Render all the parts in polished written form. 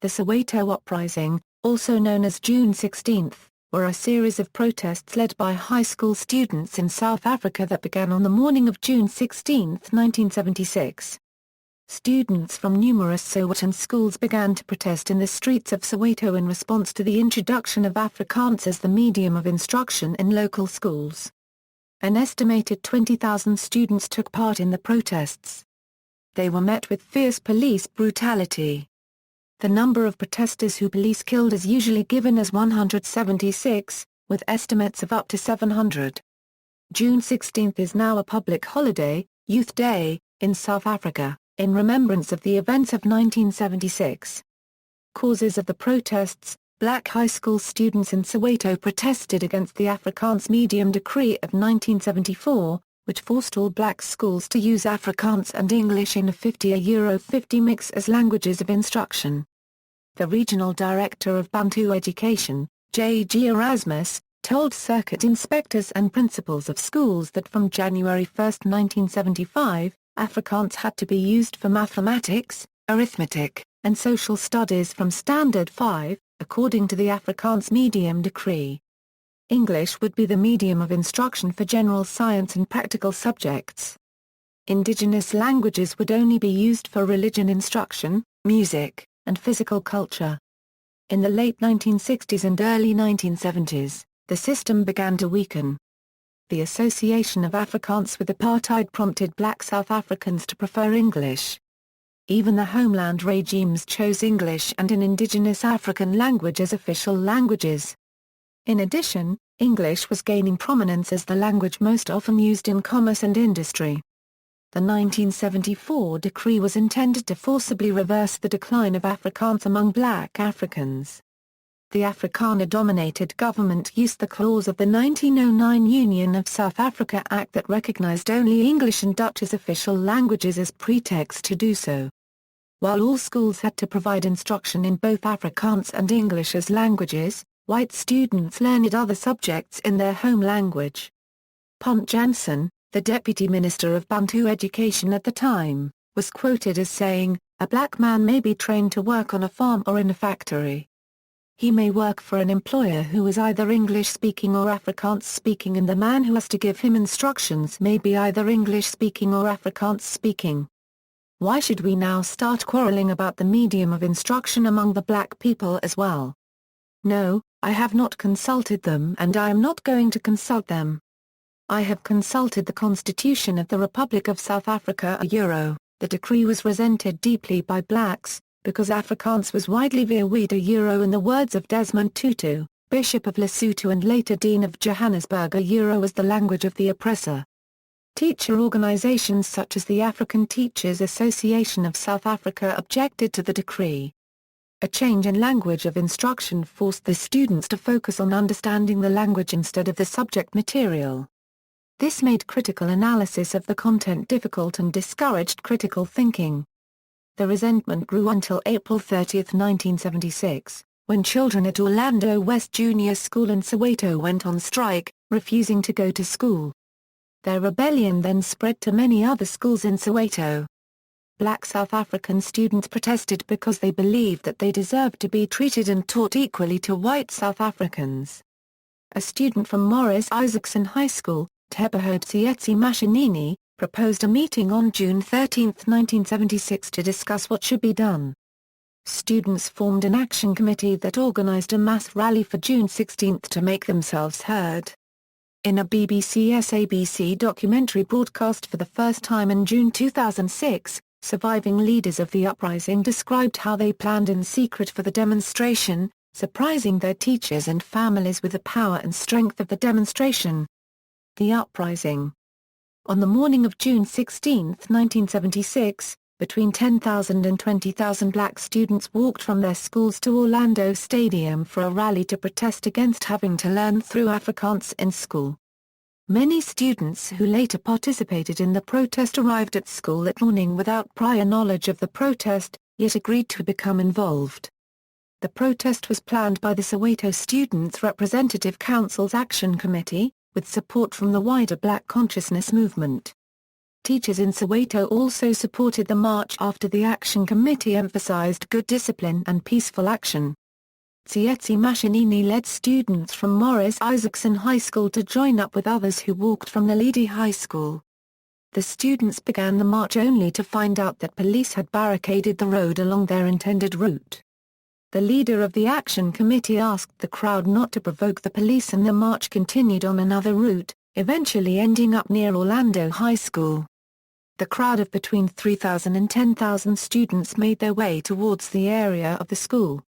The Soweto Uprising, also known as June 16, were a series of protests led by high school students in South Africa that began on the morning of June 16, 1976. Students from numerous Sowetan schools began to protest in the streets of Soweto in response to the introduction of Afrikaans as the medium of instruction in local schools. An estimated 20,000 students took part in the protests. They were met with fierce police brutality. The number of protesters who police killed is usually given as 176, with estimates of up to 700. June 16 is now a public holiday, Youth Day, in South Africa, in remembrance of the events of 1976. Causes of the protests: Black high school students in Soweto protested against the Afrikaans Medium Decree of 1974, which forced all black schools to use Afrikaans and English in a €50 mix as languages of instruction. The regional director of Bantu Education, J.G. Erasmus, told circuit inspectors and principals of schools that from January 1, 1975, Afrikaans had to be used for mathematics, arithmetic, and social studies from Standard 5, according to the Afrikaans Medium Decree. English would be the medium of instruction for general science and practical subjects. Indigenous languages would only be used for religion instruction, music, and physical culture. In the late 1960s and early 1970s, the system began to weaken. The association of Afrikaans with apartheid prompted black South Africans to prefer English. Even the homeland regimes chose English and an indigenous African language as official languages. In addition, English was gaining prominence as the language most often used in commerce and industry. The 1974 decree was intended to forcibly reverse the decline of Afrikaans among black Africans. The Afrikaner-dominated government used the clause of the 1909 Union of South Africa Act that recognized only English and Dutch as official languages as pretext to do so. While all schools had to provide instruction in both Afrikaans and English as languages, white students learned other subjects in their home language. Punt Jansen, the Deputy Minister of Bantu Education at the time, was quoted as saying, "A black man may be trained to work on a farm or in a factory. He may work for an employer who is either English-speaking or Afrikaans-speaking, and the man who has to give him instructions may be either English-speaking or Afrikaans-speaking. Why should we now start quarreling about the medium of instruction among the black people as well? No, I have not consulted them and I am not going to consult them. I have consulted the Constitution of the Republic of South Africa. The decree was resented deeply by blacks, because Afrikaans was widely verweerd. In the words of Desmond Tutu, Bishop of Lesotho and later Dean of Johannesburg, was the language of the oppressor. Teacher organizations such as the African Teachers Association of South Africa objected to the decree. A change in language of instruction forced the students to focus on understanding the language instead of the subject material. This made critical analysis of the content difficult and discouraged critical thinking. The resentment grew until April 30, 1976, when children at Orlando West Junior School in Soweto went on strike, refusing to go to school. Their rebellion then spread to many other schools in Soweto. Black South African students protested because they believed that they deserved to be treated and taught equally to white South Africans. A student from Morris Isaacson High School, Teboho Tsietsi Mashinini, proposed a meeting on June 13, 1976 to discuss what should be done. Students formed an action committee that organized a mass rally for June 16 to make themselves heard. In a BBC SABC documentary broadcast for the first time in June 2006, surviving leaders of the uprising described how they planned in secret for the demonstration, surprising their teachers and families with the power and strength of the demonstration. The uprising. On the morning of June 16, 1976, between 10,000 and 20,000 black students walked from their schools to Orlando Stadium for a rally to protest against having to learn through Afrikaans in school. Many students who later participated in the protest arrived at school that morning without prior knowledge of the protest, yet agreed to become involved. The protest was planned by the Soweto Students' Representative Council's Action Committee, with support from the wider Black Consciousness movement. Teachers in Soweto also supported the march after the Action Committee emphasized good discipline and peaceful action. Tsietsi Mashinini led students from Morris Isaacson High School to join up with others who walked from Naledi High School. The students began the march only to find out that police had barricaded the road along their intended route. The leader of the Action Committee asked the crowd not to provoke the police and the march continued on another route, eventually ending up near Orlando High School. The crowd of between 3,000 and 10,000 students made their way towards the area of the school.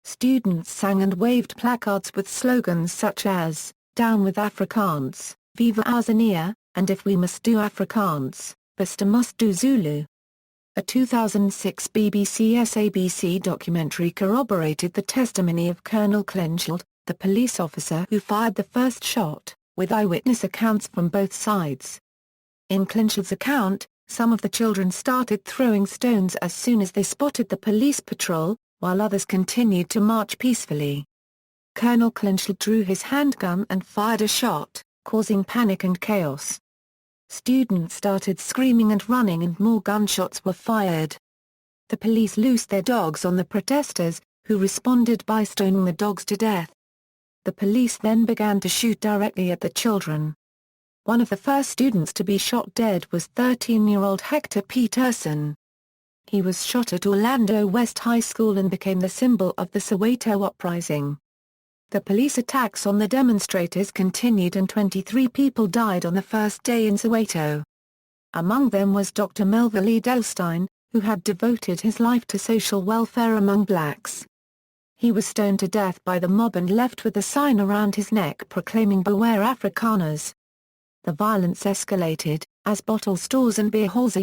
Students sang and waved placards with slogans such as, "Down with Afrikaans, Viva Azania," and "If we must do Afrikaans, Basta must do Zulu." A 2006 BBC SABC documentary corroborated the testimony of Colonel Clinchfield, the police officer who fired the first shot, with eyewitness accounts from both sides. In Clinchfield's account, some of the children started throwing stones as soon as they spotted the police patrol, while others continued to march peacefully. Colonel Clinchfield drew his handgun and fired a shot, causing panic and chaos. Students started screaming and running and more gunshots were fired. The police loosed their dogs on the protesters, who responded by stoning the dogs to death. The police then began to shoot directly at the children. One of the first students to be shot dead was 13-year-old Hector Peterson. He was shot at Orlando West High School and became the symbol of the Soweto uprising. The police attacks on the demonstrators continued and 23 people died on the first day in Soweto. Among them was Dr. Melville Edelstein, who had devoted his life to social welfare among blacks. He was stoned to death by the mob and left with a sign around his neck proclaiming "Beware Afrikaners." The violence escalated, as bottle stores and beer halls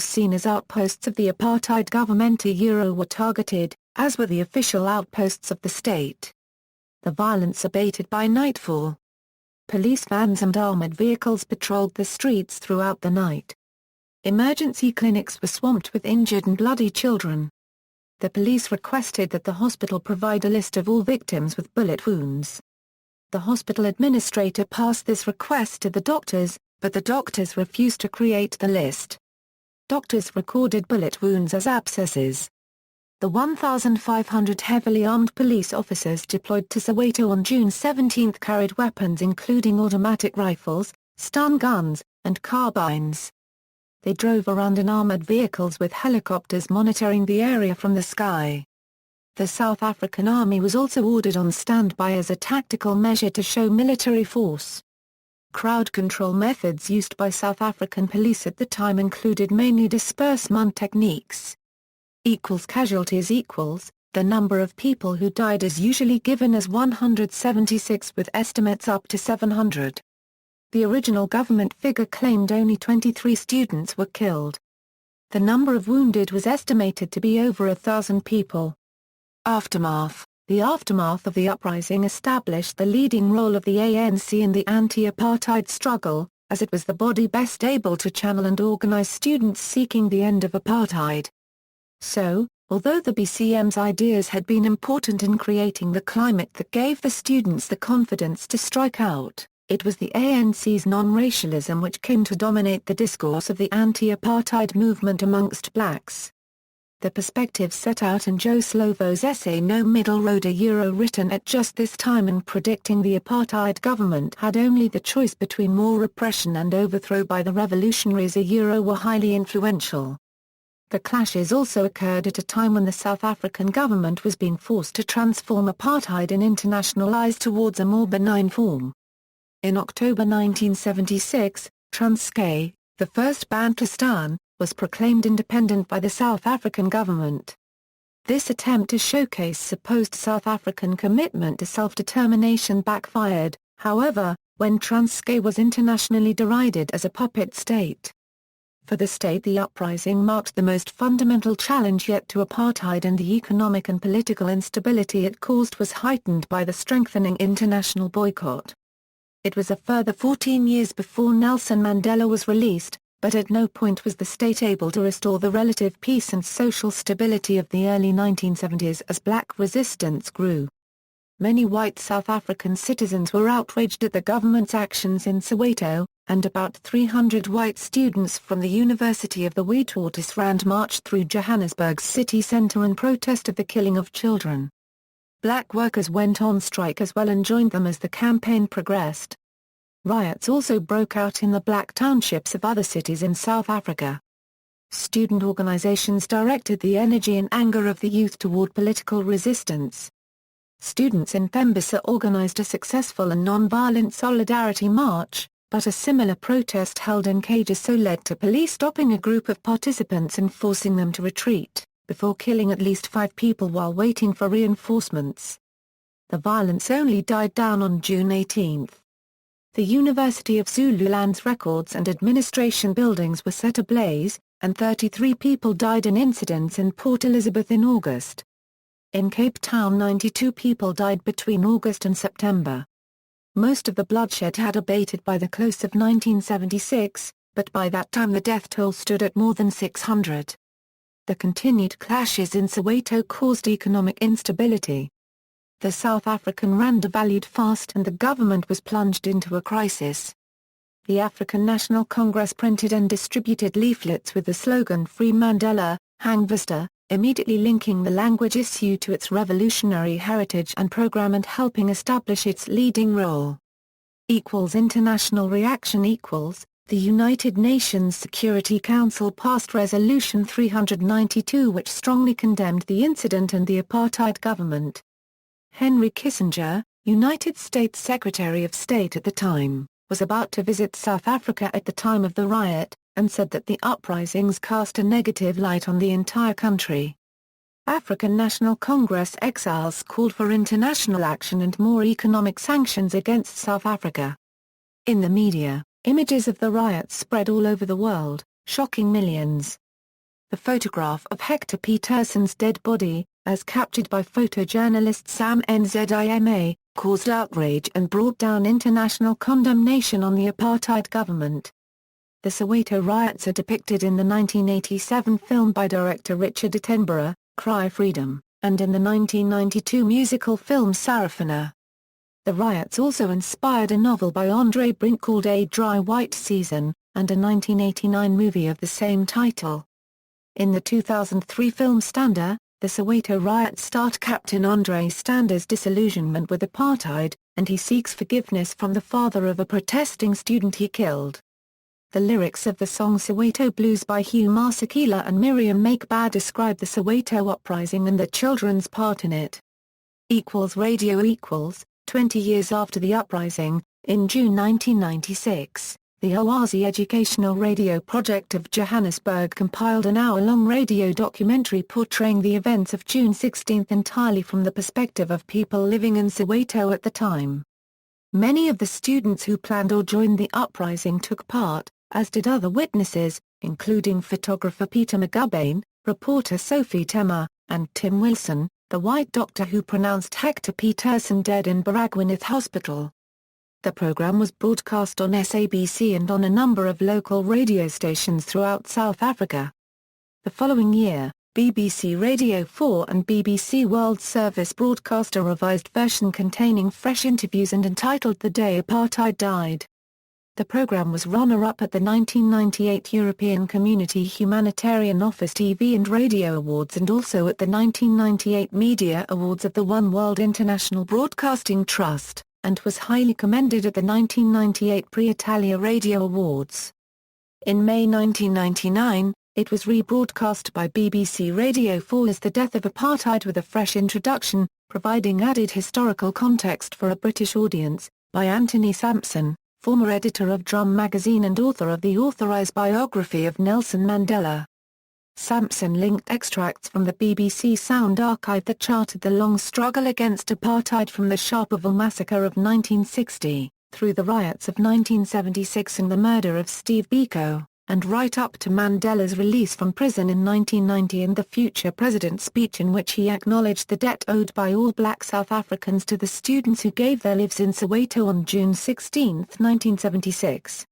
seen as outposts of the apartheid government were targeted, as were the official outposts of the state. The violence abated by nightfall. Police vans and armored vehicles patrolled the streets throughout the night. Emergency clinics were swamped with injured and bloody children. The police requested that the hospital provide a list of all victims with bullet wounds. The hospital administrator passed this request to the doctors, but the doctors refused to create the list. Doctors recorded bullet wounds as abscesses. The 1,500 heavily armed police officers deployed to Soweto on June 17 carried weapons including automatic rifles, stun guns, and carbines. They drove around in armored vehicles with helicopters monitoring the area from the sky. The South African Army was also ordered on standby as a tactical measure to show military force. Crowd control methods used by South African police at the time included mainly dispersement techniques. Casualties equals, the number of people who died is usually given as 176 with estimates up to 700. The original government figure claimed only 23 students were killed. The number of wounded was estimated to be over 1,000 people. Aftermath. The aftermath of the uprising established the leading role of the ANC in the anti-apartheid struggle, as it was the body best able to channel and organize students seeking the end of apartheid. So, although the BCM's ideas had been important in creating the climate that gave the students the confidence to strike out, it was the ANC's non-racialism which came to dominate the discourse of the anti-apartheid movement amongst blacks. The perspectives set out in Joe Slovo's essay No Middle Road written at just this time and predicting the apartheid government had only the choice between more repression and overthrow by the revolutionaries were highly influential. The clashes also occurred at a time when the South African government was being forced to transform apartheid in international eyes towards a more benign form. In October 1976, Transkei, the first Bantustan, was proclaimed independent by the South African government. This attempt to showcase supposed South African commitment to self-determination backfired, however, when Transkei was internationally derided as a puppet state. For the state, the uprising marked the most fundamental challenge yet to apartheid, and the economic and political instability it caused was heightened by the strengthening international boycott. It was a further 14 years before Nelson Mandela was released, but at no point was the state able to restore the relative peace and social stability of the early 1970s as black resistance grew. Many white South African citizens were outraged at the government's actions in Soweto, and about 300 white students from the University of the Witwatersrand marched through Johannesburg's city centre in protest of the killing of children. Black workers went on strike as well and joined them as the campaign progressed. Riots also broke out in the black townships of other cities in South Africa. Student organizations directed the energy and anger of the youth toward political resistance. Students in Tembisa organized a successful and non-violent solidarity march, but a similar protest held in Kagiso led to police stopping a group of participants and forcing them to retreat, before killing at least 5 people while waiting for reinforcements. The violence only died down on June 18. The University of Zululand's records and administration buildings were set ablaze, and 33 people died in incidents in Port Elizabeth in August. In Cape Town 92 people died between August and September. Most of the bloodshed had abated by the close of 1976, but by that time the death toll stood at more than 600. The continued clashes in Soweto caused economic instability. The South African rand devalued fast and the government was plunged into a crisis. The African National Congress printed and distributed leaflets with the slogan "Free Mandela, Hang Vista," immediately linking the language issue to its revolutionary heritage and program and helping establish its leading role. International reaction The United Nations Security Council passed Resolution 392 which strongly condemned the incident and the apartheid government. Henry Kissinger, United States Secretary of State at the time, was about to visit South Africa at the time of the riot, and said that the uprisings cast a negative light on the entire country. African National Congress exiles called for international action and more economic sanctions against South Africa. In the media, images of the riots spread all over the world, shocking millions. The photograph of Hector Peterson's dead body, as captured by photojournalist Sam Nzima, caused outrage and brought down international condemnation on the apartheid government. The Soweto riots are depicted in the 1987 film by director Richard Attenborough, Cry Freedom, and in the 1992 musical film Sarafina. The riots also inspired a novel by Andre Brink called A Dry White Season, and a 1989 movie of the same title. In the 2003 film Stander, the Soweto riots start Captain Andre Stander's disillusionment with apartheid, and he seeks forgiveness from the father of a protesting student he killed. The lyrics of the song Soweto Blues by Hugh Masekela and Miriam Makeba describe the Soweto uprising and the children's part in it. Radio 20 years after the uprising, in June 1996, the Oazi Educational Radio Project of Johannesburg compiled an hour-long radio documentary portraying the events of June 16 entirely from the perspective of people living in Soweto at the time. Many of the students who planned or joined the uprising took part, as did other witnesses, including photographer Peter McGubbane, reporter Sophie Temmer, and Tim Wilson, the white doctor who pronounced Hector Peterson dead in Baragwanath Hospital. The program was broadcast on SABC and on a number of local radio stations throughout South Africa. The following year, BBC Radio 4 and BBC World Service broadcast a revised version containing fresh interviews and entitled The Day Apartheid Died. The program was runner-up at the 1998 European Community Humanitarian Office TV and Radio Awards and also at the 1998 Media Awards of the One World International Broadcasting Trust, and was highly commended at the 1998 Pre-Italia Radio Awards. In May 1999, it was rebroadcast by BBC Radio 4 as The Death of Apartheid with a fresh introduction, providing added historical context for a British audience, by Anthony Sampson, former editor of Drum magazine and author of the authorised biography of Nelson Mandela. Sampson linked extracts from the BBC sound archive that charted the long struggle against apartheid from the Sharpeville massacre of 1960, through the riots of 1976 and the murder of Steve Biko, and right up to Mandela's release from prison in 1990 and the future president's speech in which he acknowledged the debt owed by all black South Africans to the students who gave their lives in Soweto on June 16, 1976.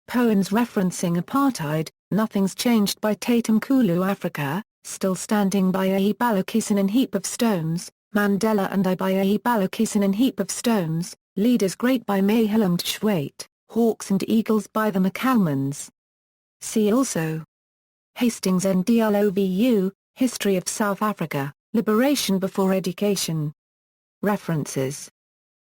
Poems referencing apartheid, Nothing's Changed by Tatum Kulu Africa, Still Standing by A. Balokistan and Heap of Stones, Mandela and I by A. Balokistan and Heap of Stones, Leaders Great by May Willem Schwait, Hawks and Eagles by the McCalmans. See also Hastings NDLOVU, History of South Africa, Liberation Before Education. References.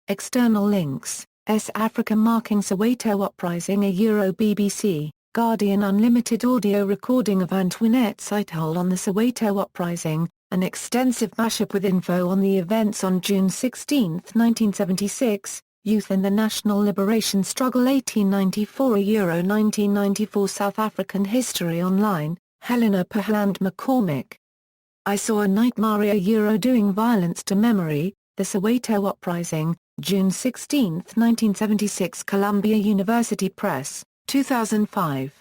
External links: S. Africa marking Soweto uprising, a BBC, Guardian unlimited audio recording of Antoinette Sithole on the Soweto uprising, an extensive mashup with info on the events on June 16, 1976, Youth in the National Liberation Struggle 1894 1994 South African History Online, Helena Perland McCormick. I Saw a Nightmare Doing Violence to Memory, The Soweto Uprising, June 16, 1976 Columbia University Press, 2005.